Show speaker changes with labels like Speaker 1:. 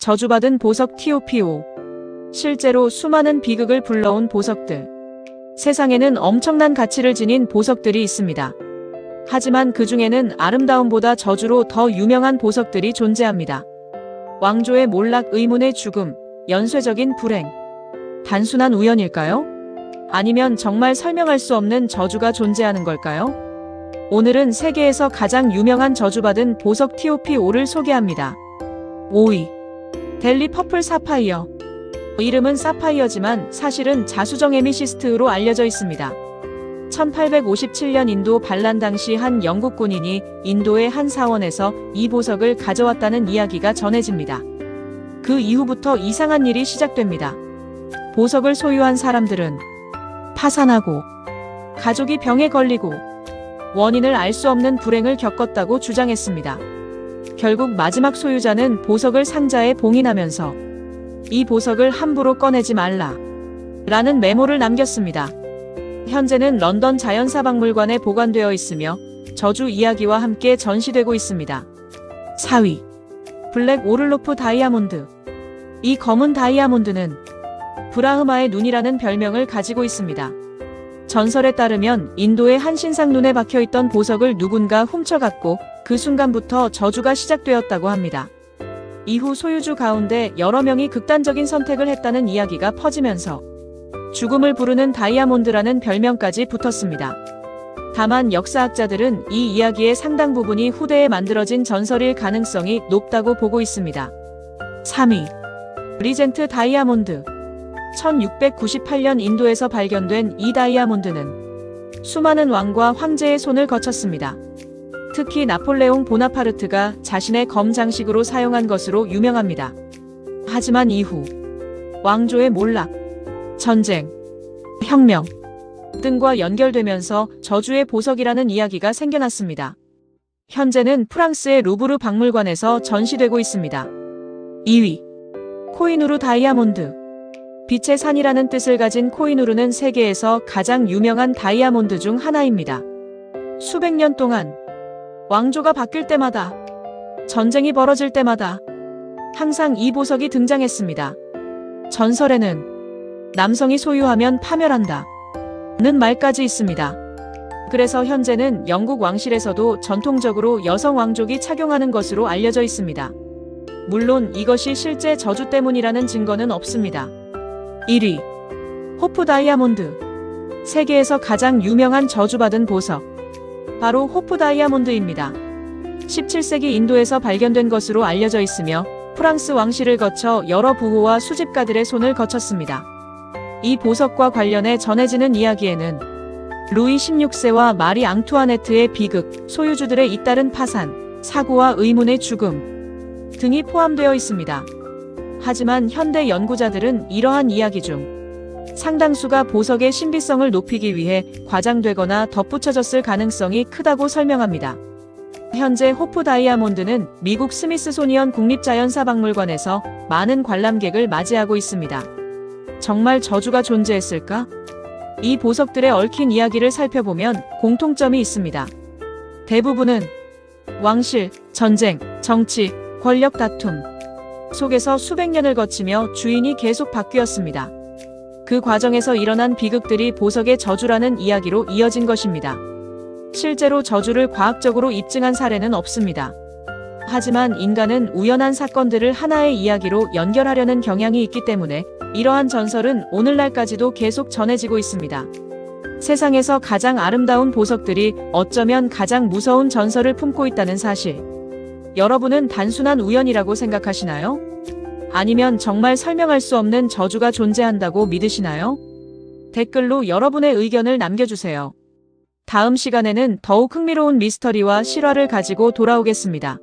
Speaker 1: 저주받은 보석 TOP5. 실제로 수많은 비극을 불러온 보석들. 세상에는 엄청난 가치를 지닌 보석들이 있습니다. 하지만 그 중에는 아름다움보다 저주로 더 유명한 보석들이 존재합니다. 왕조의 몰락, 의문의 죽음, 연쇄적인 불행. 단순한 우연일까요? 아니면 정말 설명할 수 없는 저주가 존재하는 걸까요? 오늘은 세계에서 가장 유명한 저주받은 보석 TOP5를 소개합니다. 5위. 델리 퍼플 사파이어. 이름은 사파이어지만 사실은 자수정 에미시스트로 알려져 있습니다. 1857년 인도 반란 당시 한 영국 군인이 인도의 한 사원에서 이 보석을 가져왔다는 이야기가 전해집니다. 그 이후부터 이상한 일이 시작됩니다. 보석을 소유한 사람들은 파산하고 가족이 병에 걸리고 원인을 알 수 없는 불행을 겪었다고 주장했습니다. 결국 마지막 소유자는 보석을 상자에 봉인하면서 이 보석을 함부로 꺼내지 말라 라는 메모를 남겼습니다. 현재는 런던 자연사박물관에 보관되어 있으며 저주 이야기와 함께 전시되고 있습니다. 4위. 블랙 오를로프 다이아몬드. 이 검은 다이아몬드는 브라흐마의 눈이라는 별명을 가지고 있습니다. 전설에 따르면 인도의 한 신상 눈에 박혀있던 보석을 누군가 훔쳐갔고 그 순간부터 저주가 시작되었다고 합니다. 이후 소유주 가운데 여러 명이 극단적인 선택을 했다는 이야기가 퍼지면서 죽음을 부르는 다이아몬드라는 별명까지 붙었습니다. 다만 역사학자들은 이 이야기의 상당 부분이 후대에 만들어진 전설일 가능성이 높다고 보고 있습니다. 3위. 리젠트 다이아몬드. 1698년 인도에서 발견된 이 다이아몬드는 수많은 왕과 황제의 손을 거쳤습니다. 특히 나폴레옹 보나파르트가 자신의 검 장식으로 사용한 것으로 유명합니다. 하지만 이후 왕조의 몰락, 전쟁, 혁명 등과 연결되면서 저주의 보석이라는 이야기가 생겨났습니다. 현재는 프랑스의 루브르 박물관에서 전시되고 있습니다. 2위. 코히누르 다이아몬드. 빛의 산이라는 뜻을 가진 코히누르는 세계에서 가장 유명한 다이아몬드 중 하나입니다. 수백 년 동안 왕조가 바뀔 때마다, 전쟁이 벌어질 때마다 항상 이 보석이 등장했습니다. 전설에는 남성이 소유하면 파멸한다 는 말까지 있습니다. 그래서 현재는 영국 왕실에서도 전통적으로 여성 왕족이 착용하는 것으로 알려져 있습니다. 물론 이것이 실제 저주 때문이라는 증거는 없습니다. 1위. 호프 다이아몬드. 세계에서 가장 유명한 저주받은 보석. 바로 호프 다이아몬드입니다. 17세기 인도에서 발견된 것으로 알려져 있으며 프랑스 왕실을 거쳐 여러 부호와 수집가들의 손을 거쳤습니다. 이 보석과 관련해 전해지는 이야기에는 루이 16세와 마리 앙투아네트의 비극, 소유주들의 잇따른 파산, 사고와 의문의 죽음 등이 포함되어 있습니다. 하지만 현대 연구자들은 이러한 이야기 중 상당수가 보석의 신비성을 높이기 위해 과장되거나 덧붙여졌을 가능성이 크다고 설명합니다. 현재 호프 다이아몬드는 미국 스미스소니언 국립자연사박물관에서 많은 관람객을 맞이하고 있습니다. 정말 저주가 존재했을까? 이 보석들에 얽힌 이야기를 살펴보면 공통점이 있습니다. 대부분은 왕실, 전쟁, 정치, 권력 다툼 속에서 수백 년을 거치며 주인이 계속 바뀌었습니다. 그 과정에서 일어난 비극들이 보석의 저주라는 이야기로 이어진 것입니다. 실제로 저주를 과학적으로 입증한 사례는 없습니다. 하지만 인간은 우연한 사건들을 하나의 이야기로 연결하려는 경향이 있기 때문에 이러한 전설은 오늘날까지도 계속 전해지고 있습니다. 세상에서 가장 아름다운 보석들이 어쩌면 가장 무서운 전설을 품고 있다는 사실. 여러분은 단순한 우연이라고 생각하시나요? 아니면 정말 설명할 수 없는 저주가 존재한다고 믿으시나요? 댓글로 여러분의 의견을 남겨주세요. 다음 시간에는 더욱 흥미로운 미스터리와 실화를 가지고 돌아오겠습니다.